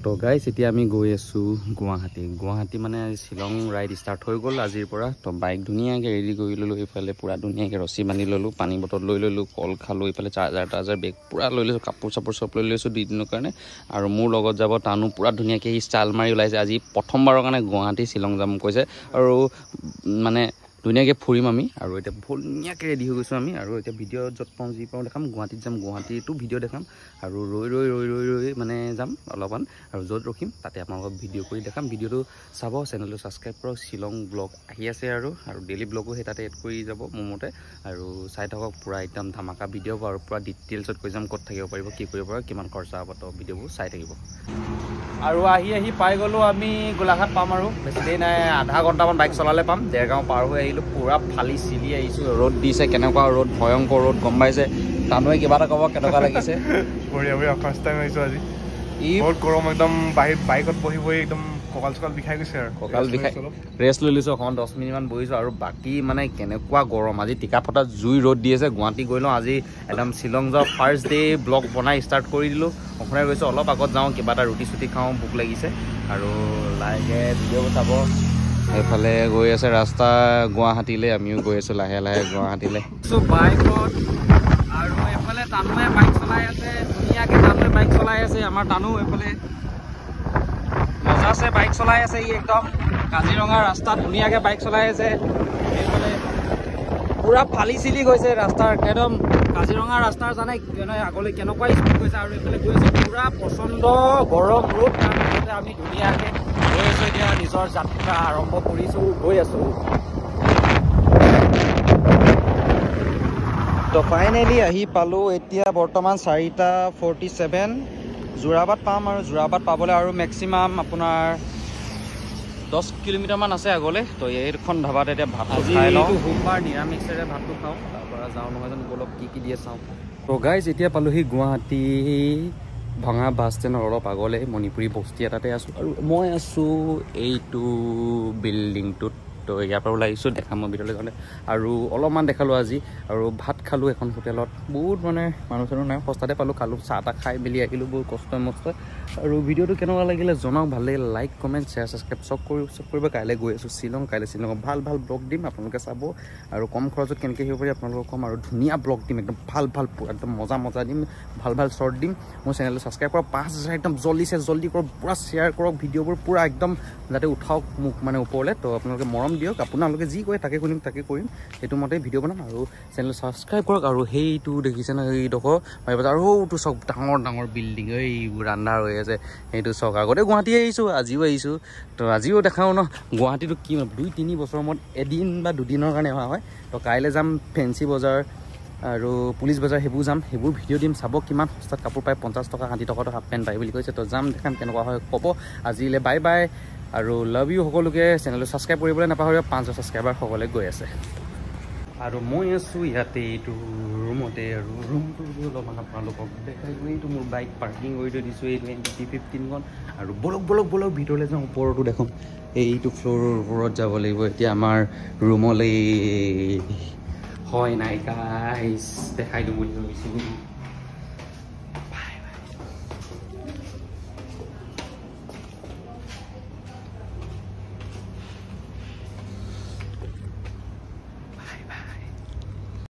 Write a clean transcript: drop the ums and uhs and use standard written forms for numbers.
তো গাইজ এতিয়া আমি গৈ আছোঁ গুৱাহাটী মানে শ্বিলং ৰাইড ষ্টাৰ্ট হৈ গ'ল আজিৰ পৰা। তো বাইক ধুনীয়াকৈ ৰেডি কৰি ল'লোঁ, এইফালে পূৰা ধুনীয়াকৈ ৰছী বান্ধি ল'লোঁ, পানী বটল লৈ ল'লোঁ, কল খালোঁ, এইফালে চাৰ্জাৰ বেগ পূৰা লৈ লৈছোঁ, কাপোৰ চাপোৰ চব লৈ লৈছোঁ 2 দিনৰ কাৰণে। আৰু মোৰ লগত যাব টানো, পূৰা ধুনীয়াকৈ সি ষ্টাইল মাৰি ওলাইছে। আজি প্ৰথমবাৰৰ কাৰণে গুৱাহাটী শ্বিলং যাম কৈছে আৰু মানে ধুনীয়াকৈ ফুৰিম আমি। আৰু এতিয়া ধুনীয়াকৈ ৰেডি হৈ গৈছোঁ আমি। আৰু এতিয়া ভিডিঅ' য'ত পাওঁ যি পাওঁ দেখাম, গুৱাহাটীত যাম, গুৱাহাটীতো ভিডিঅ' দেখাম। আৰু ৰৈ মানে যাম অলপমান, আৰু য'ত ৰখিম তাতে আপোনালোকক ভিডিঅ' কৰি দেখাম। ভিডিঅ'টো চাব, চেনেলটো ছাবস্ক্ৰাইব কৰক। শ্বিলং ব্লগ আহি আছে আৰু ডেইলি ব্লগো সেই তাতে এড কৰি যাব মোৰ মতে। আৰু চাই থাকক, পূৰা একদম ধামাকা ভিডিঅ' হ'ব আৰু পূৰা ডিটেইলছত কৈ যাম ক'ত থাকিব পাৰিব, কি কৰিব পাৰিব, কিমান খৰচা হ'ব। তো ভিডিঅ'বোৰ চাই থাকিব। আৰু আহি পাই গ'লোঁ আমি গোলাঘাট পাম আৰু বেছি দেৰি নাই, আধা ঘণ্টামান বাইক চলালে পাম। দেৰগাঁও পাৰ হৈ আহিলোঁ, পূৰা ফালি চিলি আহিছোঁ। ৰ'দ দিছে, কেনেকুৱা ৰ'দ, ভয়ংকৰ ৰ'দ, গম পাইছে। টানুৱে কিবা এটা ক'ব, কেনেকুৱা লাগিছে? বঢ়িয়া ফাৰ্ষ্ট টাইম আহিছোঁ আজি। বহুত গৰম, একদম বাইকত বহি একদম কঁকাল চকাল বিষাই গৈছে আৰু কঁকাল বিষাই ৰেষ্ট লৈ লৈছোঁ অকণমান, 10 মিনিটমান বহিছোঁ। আৰু বাকী মানে কেনেকুৱা গৰম, আজি টিকা ফটা জুই ৰ'দ দি আছে। গুৱাহাটী গৈ লওঁ আজি, একদম শ্বিলং যোৱা ফাৰ্ষ্ট ডে ব্লগ বনাই ষ্টাৰ্ট কৰি দিলোঁ। অসমীয়া গৈছোঁ, অলপ আগত যাওঁ, কিবা এটা ৰুটি চুটি খাওঁ, ভোক লাগিছে। আৰু লাহেকৈ ভিডিঅ'বোৰ চাব। এইফালে গৈ আছে ৰাস্তা গুৱাহাটীলৈ, আমিও গৈ আছোঁ লাহে লাহে গুৱাহাটীলৈ। বাইকত আৰু এইফালে টানুৱে বাইক চলাই আছে, ধুনীয়াকৈ টানুৱে বাইক চলাই আছে। আমাৰ টানু এইফালে মজাছে বাইক চলাই আছে, ই একদম কাজিৰঙা ৰাস্তাত ধুনীয়াকৈ বাইক চলাই আছে। এইফালে পূৰা ফালি চিলি গৈছে ৰাস্তাৰ, একদম কাজিৰঙা ৰাস্তাৰ জানে আগলৈ কেনেকুৱা স্পীড গৈছে। আৰু এইফালে গৈ আছে পূৰা প্ৰচণ্ড গৰম ৰ'দ, তাৰপিছতে আমি ধুনীয়াকৈ গৈ আছোঁ। এতিয়া নিজৰ যাত্ৰা আৰম্ভ কৰিছোঁ, গৈ আছোঁ। তো ফাইনেলি আহি পালোঁ। এতিয়া বৰ্তমান 4:47, যোৰাবাট পাম। আৰু যোৰাবাট পাবলৈ আৰু মেক্সিমাম আপোনাৰ 10 কিলোমিটাৰমান আছে আগলৈ। তো এইখন ধাবাত এতিয়া ভাতটো খাই লওঁ। সোমবাৰ নিৰামিষেৰে ভাতটো খাওঁ, তাৰপৰা যাওঁ নহয় জানো, অলপ কি দিয়ে চাওঁ। তো গাইজ এতিয়া পালোহি গুৱাহাটী ভঙা বাছ ষ্টেণ্ডৰ অলপ আগলৈ, মণিপুৰী বস্তি এটাতে আছোঁ। আৰু মই আছোঁ এইটো বিল্ডিংটোত। তো ইয়াৰ পৰা ওলাই আহিছোঁ, দেখাম মই ভিতৰলৈ যাওঁতে। আৰু অলপমান দেখালোঁ আজি। আৰু ভাত খালোঁ এখন হোটেলত, বহুত মানে মানুহ চানুহ নাই, সস্তাতে পালোঁ, খালোঁ, চাহ তাহ খাই মেলি আহিলোঁ বহুত কষ্ট মষ্ট। আৰু ভিডিঅ'টো কেনেকুৱা লাগিলে জনাওক, ভাল লাগিলে লাইক কমেণ্ট শ্বেয়াৰ ছাবস্ক্ৰাইব চব কৰিব। কাইলৈ গৈ আছোঁ শ্বিলং, কাইলৈ শ্বিলঙত ভাল ব্লগ দিম, আপোনালোকে চাব। আৰু কম খৰচত কেনেকৈ আহিব পাৰি আপোনালোকক ক'ম। আৰু ধুনীয়া ব্লগ দিম, একদম ভাল একদম মজা দিম, ভাল শ্বৰ্ট দিম। মোৰ চেনেলটো ছাবস্ক্ৰাইব কৰক, 5000 একদম জল্দি কৰক, পূৰা শ্বেয়াৰ কৰক ভিডিঅ'বোৰ, পূৰা একদম যাতে উঠাওক মোক মানে ওপৰলৈ। তো আপোনালোকে মৰম দিয়ক, আপোনালোকে যি কয় তাকে শুনিম, তাকে কৰিম, সেইটো মতে ভিডিঅ' বনাম। আৰু চেনেল ছাবস্ক্ৰাইব কৰক। আৰু সেইটো দেখিছে ন, এইডোখৰ আৰু সৌটো চব ডাঙৰ বিল্ডিং, এইবোৰ আন্ধাৰ হৈ আছে, সেইটো চক। আগতে গুৱাহাটী আহিছোঁ, আজিও আহিছোঁ। তো আজিও দেখাওঁ ন গুৱাহাটীটো কি 2-3 বছৰৰ মূৰত এদিন বা 2 দিনৰ কাৰণে অহা হয়। তো কাইলৈ যাম ফেঞ্চি বজাৰ আৰু পুলিচ বজাৰ, সেইবোৰ যাম, সেইবোৰ ভিডিঅ' দিম। চাব কিমান সস্তাত কাপোৰ পায়, 50 টকা 60 টকাটো হাফ পেণ্ট পায় বুলি কৈছে। তো যাম, দেখাম কেনেকুৱা হয় ক'ব। আজিলৈ বাই বাই আৰু লাভ ইউ সকলোকে। চেনেলটো ছাবস্ক্ৰাইব কৰিবলৈ নাপাহৰিব, 500 ছাবস্ক্ৰাইবাৰ সকলোৱে গৈ আছে। আৰু মই আছোঁ ইয়াতে এইটো ৰুমতে, আৰু ৰুমটো অলপমান আপোনালোকক দেখাই দিওঁ। এইটো মোৰ বাইক পাৰ্কিং কৰি থৈ দিছোঁ, এইটো MT-15খন। আৰু বলক ভিতৰলৈ যাওঁ, ওপৰতো দেখোঁ। এইটো ফ্ল'ৰৰ ওপৰত যাব লাগিব এতিয়া আমাৰ ৰুমলৈ। হয় নাই গাইছ, দেখাই দিওঁ বুলি ভাবিছোঁ।